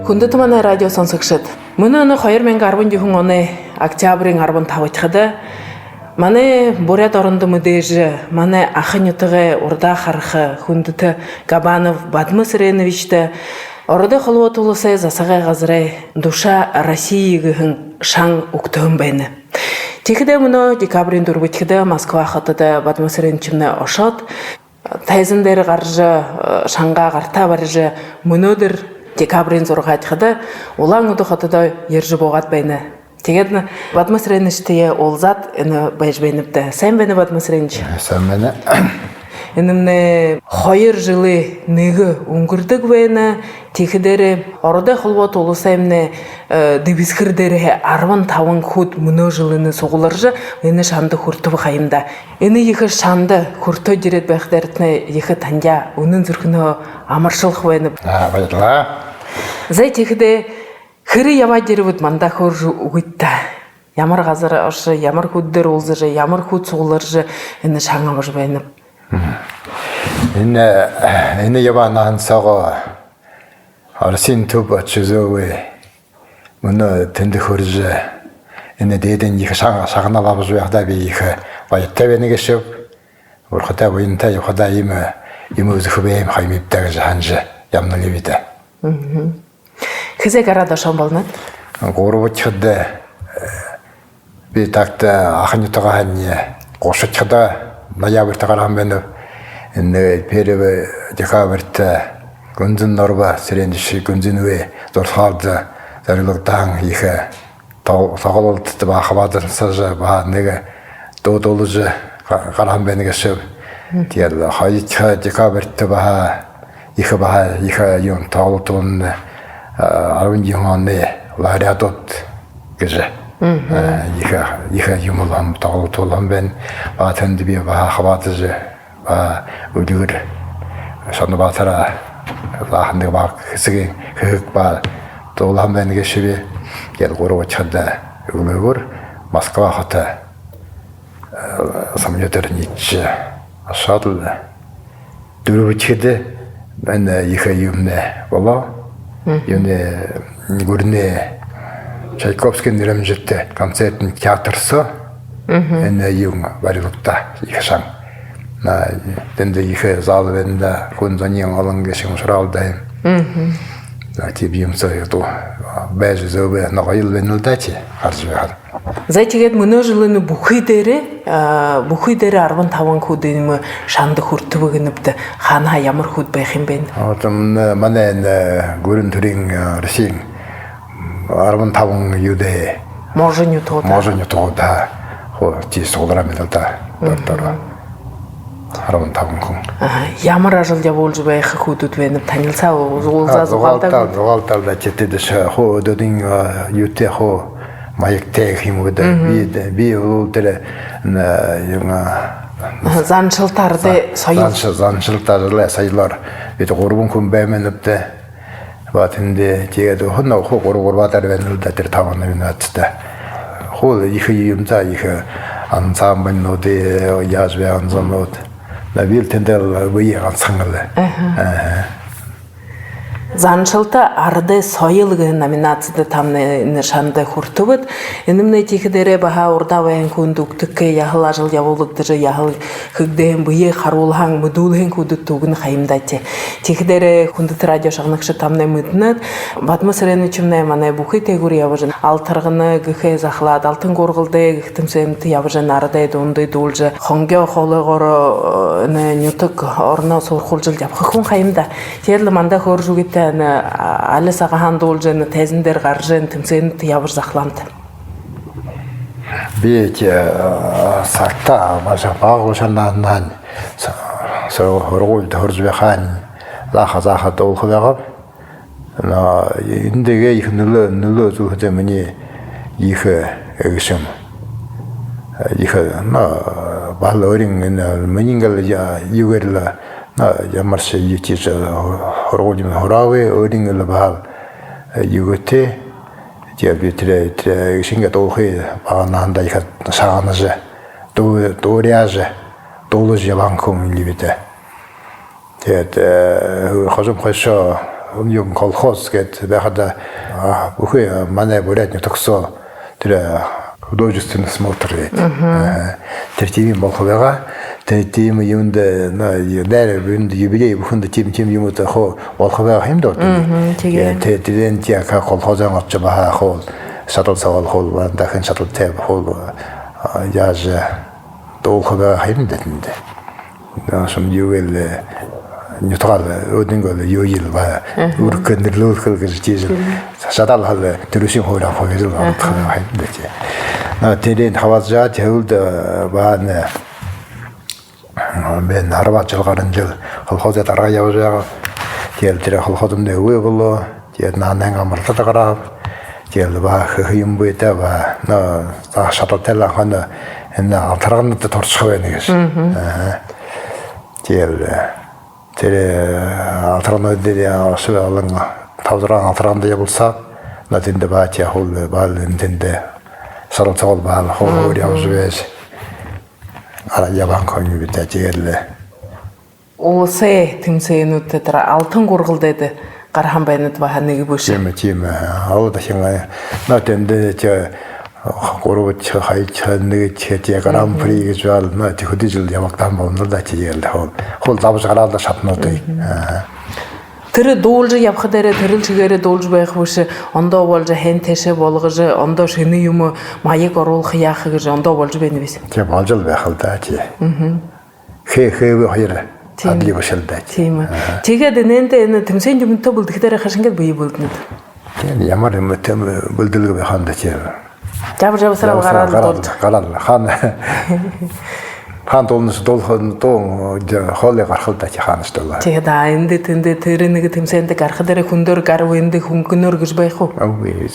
Хүндэт манай радио сонсогчид мөн 2010 оны октябрийн 15-нд манай Бурят оронд мэдээж манай ахын нутгийн урдаа харах хүндэт Габанов Бадмасреновичтэй ордын холбоо тулсаа засагаа газрын душа Россиигийн шан өгтөн байна. Тэгэхдээ мөн декабрийн 4-нд Москва хотод Бадмасреновичнээ ошоод тайзан дээр гарж шангаа гартаа барж мөнөөдөр декабрийн 6-нд Улаан-Удэ хотод ярьж буугаад байна. Тэгээд Бадмасреновичтэй уулзаад энэ байж байна даа. Сайн байна Бадмасренович? Сайн байна. Энэ 2 жилийн нэг өнгөрдөг байна. Тэгэхээр ордын холбоо тулсаа юмнэ дэвсгэр дээр 15 хүд мөнөө жилийн сугуларж энэ шанд хүртв хаямда. Энэ их шанд хүртөж ирээд байх дээртнэ их танья үнэн зүрхнөө амаршилх байна. Баярлалаа. Зай тэгэхдээ хэрэг яваад ирвэл мандаа хөрж өгöd та. Ямар газар орш, ямар хүдээр уулзаж, ямар хүд сугуларж энэ шан амарш байна. Энэ яваан сого Оросын төв очизовэ мөн тэнд хөрж энэ дээдэн их шагнал авж байхдаа би их баяртай байна гэшив. Урхтай буянтай явхадаа юм үзэх бэм хаймивтай гэж ханж ямна левита. Хэзээ гараад ошон болно? Гурвчд би такт ахнютага хань гошчд ноябрьтагаар хамбэн энэ перев декабрьт гүнзэн норва сэрэнши гүнзэнвэ зурхаад зарилгатан их тоглолт бахаваадсаж ба нэг дуудуулж гарам байна гэшв. Тэр хоёрт декабрьт ба их юм тоглолтон 10 оны лариадот гэж их юм лам тоглолтон байна. Ба тэнд би бахаваадж ба өдөр сонобатара лахныг баг хэсгийн хэг ба дуулан байна гэшвэ. Яг гурвчд өгөөгөр Москва хотод самолетээр нийч ашаал дөрөвчд энэ их юмнэ болоо. Юуне гүрнэ Чайковский нэрэмжтэй концертын театрсо энэ юм барилгата их шан на тэнд их зал вэнда гүнзэний олон гэшин шраалдай атибиум саяду бэж зөбө ногойл вэнэлдачи харж байгаа. За тэгээд мөнөө жилийн бүхий дээрээ 15 хүд юм шанд хүртвэг нэвд хаана ямар хүд байх юм бэ? Манай гүрэн төрийн Российн 15 юдэ можонью тоо хоо чи суулрамэл да доктор 15 хүн. Ямар ажил явуулж байх хүдүүд вэ? Танилцаа уулзаад зугаалдаг читэдэш хоо дөдин ютэ хоо маягтай юм уу да би уулдэр юм заншилтаард заншилтаар саялар бид 3 хүн баймэнэвдэ батэндэ тэгээд хоноо хоо 3 баатар байна л да тэр 5 минуттай хоо их юм за их ансамблнууд яаж вянзанууд навил тэндэл бие ганцхан Заншилта арды соёл гэх номинацид тамны шанд хүртөвд энэмнэ тийхдэрэ баха урдаа баян хүнд өгдөг яхал ажил явуулагдаж яхал хөгдөн бие харуулхан мэдүүлхэн хүдэд түгэн хаямдаач тийхдэрэ хүндэт радио шагнагч тамны мэднэд Бадмасреновичнээ манай бүхий тэгүр явж алтарганы гэхээ захлаад алтан гургалдэ гихтэмсэмт явж нардэ дундэ дүүлж хонгё хологоор нютг орноо сурхуулж явах хүн хаямда тэгэл мандаа хөржүгэт алисага хандуулж тайзан дээр гарж тэмцээнд явж захлаамт. Би сакта маша багушаннаа соо хоргуулд хорж байхаа заха доолх байгаа. Эндээгээ их нөлөө зүгтээ миний их эгшэм. Их бал өрин мэнингэл югэрла ямар ч ютиж хоргуулж хоравэ өрингэл бал югэтэ диабетрэ шингэ доохи баананда их саанаж дооряж доолж яванком ливэтэ тэгээд хожим хошо юм колхоз гэдэг байхад үхээ манай бүрэтний төгсөө тэр художественный смотр тэр тийм болох байгаа. Тийм юмд нэр бүнд юбилей бүхэнд тийм юмуд хоо болох байгаа юм доо. Тэгээд тэрэн яг колхозын очиж байгаа хоо шатал савал хол дахин шатал тэв хол яаж доохога хайрндэнд. Нашам юуэл ньютрал одингол юил ба үркэн нөрлөхөл гэж тийж шатал хал төрөшин хоороо хойрол хайрндэж. тэрийн хаваажаа тэвэлд баана мен 10 гаруй жил колхозд дарга явж байгаа. Тэгээд тэр колхозд өвөө болоо. Тэгээд наанан амралтад гараа. Тэгээд баах юм байтаа ба на шаталтал хана энэ алтрагнад торчих байна гэж. Тэгээд тэр алтрагнад дээр асуулан тавдраа алтрагнад явуулсаа надад баачаа хол баал энтэндээ саралцал баал хоор явж байж Араябан коню битажэл Осе тэмцээнүүд дээр алтан гургалдээд гархан байнад баха нэг бүш. Тийм аа дахин натэнд ч гурвч хайч нэг ч гран при гэж бол нат хөдөжл явагтан болно да чигээл хол давж гараад шатнууд. Тэр дуулж явах дээр тэрэл чигээрээ дуулж байх биш ондоо болж хэн тэшээ болгож ондоо шинэ юм маяг оруулах яах гэж ондоо болж байна биш. Тийм болж байх л да чи. Хээ хоёр адли бошилдаа. Тийм. Тэгээд нэнтэ энэ тэмцэн юмтай бүлдгээр хашингээд бие бүлднэд. Тийм ямар юм тэм бүлдэлг байханд чи. Жавсараа гараад хаан Хантолнос долхон дон хоолой гарахд тач хаанаас даа. Тэгээд энд тэнд тэр нэг тэмцээнд гарах дээр хүндөр гар үнд хөнгөнөр гэж байх уу? Үгүй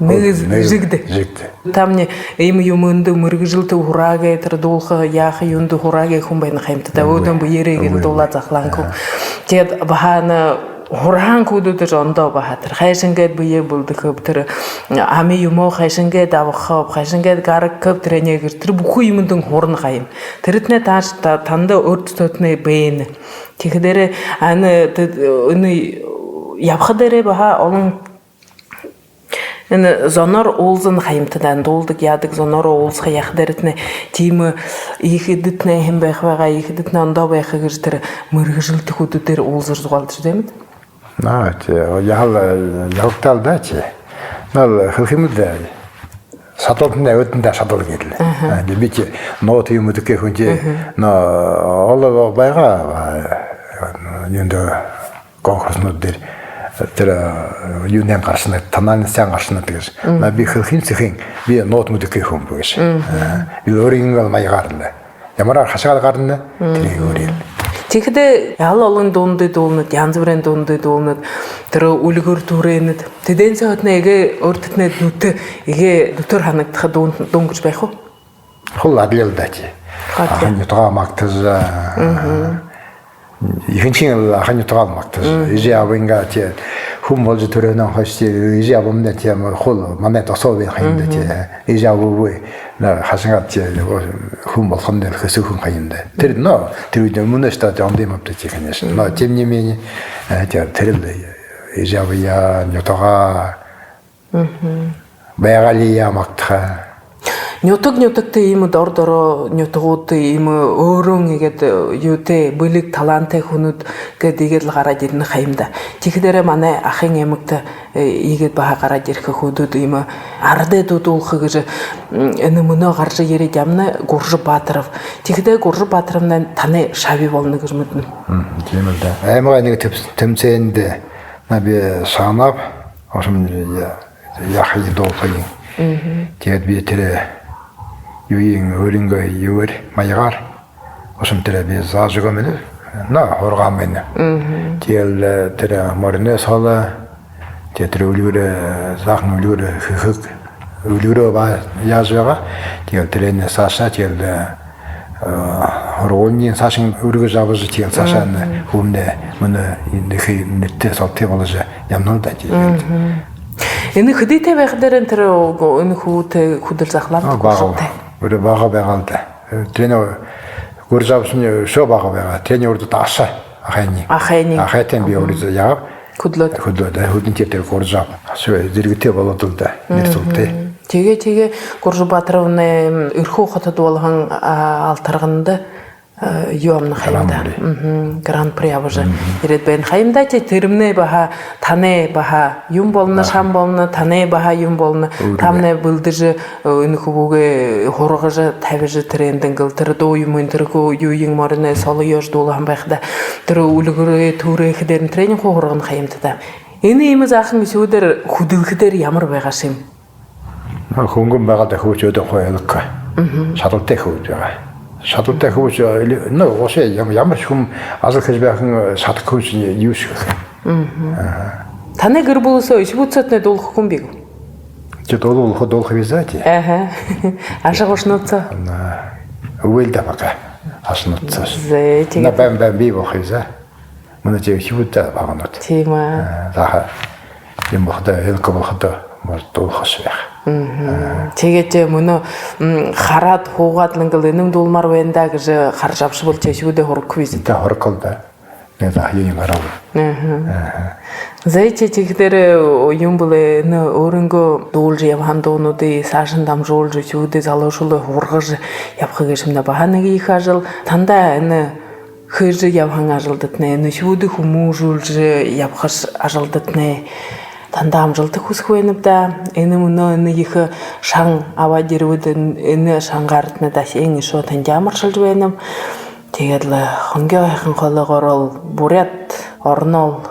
Нэг жигдэ. Тамны ийм юмд мөргөжилт хураагээ тэр дуулах яах юунд хураагээ хүн байна хэмтдээ өөдөн бүерэг дуулаа захлаангүй. Тэгээд баана Хурхан куудууд ондоо баха тэр хайшингээд бие бүлдэх тэр ами юмоо хайшингээд авах хайшингээд гараг тренер тэр бүхэн юмд хурна хаям тэрэтнэ тааш танда өрд төтнэ бэн тэгэхээр энэ явах дээрээ баха олон энэ зонор уулзан хаямтдан дуулдаг яадаг зонор уулзах явах дээрэтнэ тийм ихэдэтнэ хэм байх байгаа ихэдэтнэ ондоо байх гэж тэр мөргөжилт хүүдүүдээр уулзаж зугаалж тийм явтал дачи. Нал хэмэд сатолтны өдөндөө сатол гэлээ. Дибич нот юм дэхэ хүнжээ олоо байгаа юунд конкурснууд дээр тэр юунен гарсна тананы сан гарсна гэж. Би хэмцэхэн би нот мэдэхэ хүн биш. Би өөрийн маягаар ямар хашаал гарна тэр өөрийн Тэгэхдээ ял олон дундад дуулнад янз бүрийн дундад дуулнад тэр үлгэр түрэнэд тэдэнцээ хотны эгэ өртөтнэд нүтэ эгэ нүтөр ханагдахад дуун гэж байх уу? Хол адлал дачи. Ахын ютгаа магтаж ихэнхийн ахын ютгаа магтаж ижи авинга чи хүм болж төрөнө хашти ижи авомнэ чи хол манай тосоо байх юм дэ чи ижи авгүй хашингаад чи хүм болгоно дээр хэсүүхэн хаянда. Тэр тэр үед өмнөөс та жамдим авдаг чи хэнэш. Тем не менее тэр ижи авья ютгаа байгалия магтах Нютагтэй ийм дор нютгууд ийм өөрөн игээд юутэй бэлэг таланттай хүнүүд гэдэг игээл гараад ирнэ хаямда. Тэгэхээр манай ахын эмэгтэй игээд баха гараад ирэх хүүдүүд ийм ардэдүүд уулах гэж энэ мөнөө гарч ирээд ямна Гурж Баатрав. Тэгэхээр Гурж Баатравна таны шави болно гэж мэднэ. Тийм л да. Аймаг нэг тэмцээнд би санав ошим яхи доохын. Тэгээд би тэр юуийн өөрөнгөө юуэр маягаар ошим тэр би заажгаа мэн хоргаа мэн. Тэгээд тэр морнес хола тэр үлгэр заахан үлгэр хэг үлгэрөө ба яаж байгаа. Тэгээд тэр энэ саашаа тэгээд хорооны саашин өргөж аваж тэгээд саашаа хүмнэ мөн энэ нэтэ сотти болж ямнууд ажиг. Энэ хөдөөтэй байх дээр тэр энэ хүүтэй хөдөл захлаад гоотой. Өөр бага байгаа л да. Тренер гуржавсны шоо бага байгаа. Тренер урд таашаа ахайны. Ахайтан би өөрөө яав. Хүдлөөд. Хөдөн тэр горжав. Ашгүй зэрэгтэй болоод л да. Нэрсэлтэй. Тэгээ Гуржбаатаровны өрхөө хотод болгон алтарганда юу амна хаймда. Гран-при аважа. Ирээд байн хаймда чи тэрмнэ баха таны баха юм болно шам болно таны баха юм болно тамны бүлдэж энэ хүүгээ хургаж тавьж трендингл тэр дуу юм тэрхүү юу юм морны соло ёж дуулан байхда тэр үлгэрээ төрөх дээр тренинг хурган хаймда да. Энэ юм заахан шүүдэр хөдөлгөдөр ямар байгаа шим. Хөнгөн байгаад хөөж өдөө хойлог. Шалалтай хөөж байгаа. Шалалтай хөөж нөө уушаа ямар ч хүм азар хийж байхан шалах хөөж юу шиг. Таны гэр бүлөөсөө ишбүцэтнэ дуулах хүн бий. Чи дуулах визати. Ашигушнуца. Уэлдэ бага. Ашнуца. Зэ На бам би бохиза. Мөн чи хивүтэ баганат. Тийм аа. За юм бохта элко бохта дуулахш байх. Тэгээд мөнө хараад хуугаад л ингээл энэм дуулмар байна да гэж харж авшгүй чишгүүдээ хурггүй юм. Тэ хоркол да. Нэг юм арав. Зайчи чихдэр юм болээ өөрөнгөө дуулж явхан дуунуудыг цаашин дамжуулж чүүдээ залуушгүй хургаж явах гэж юмна баха нэг их ажил тандаа энэ хэж явхан ажилдад нэ шүүдээ хүмүүжүүлж явах ажилдад нэ тандаа амжилтыг хүсэх байна да. Энэ мөнөө энэ их шан аваад ирвэд энэ шангаард надаас энэ шууд танд ямарчилж байна. Тэгээд л хонгийн хайхан хологоор бүрээд орнол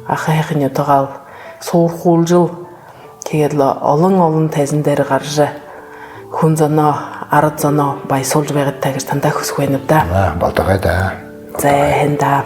ах хайхын ятгаал суурхуулжил тэгээд л олон тайзан дээр гарж хүн зоноо ард зоноо баясуулж байгаад та гэж тандаа хүсэх байна да. Болдогой да. За хэнда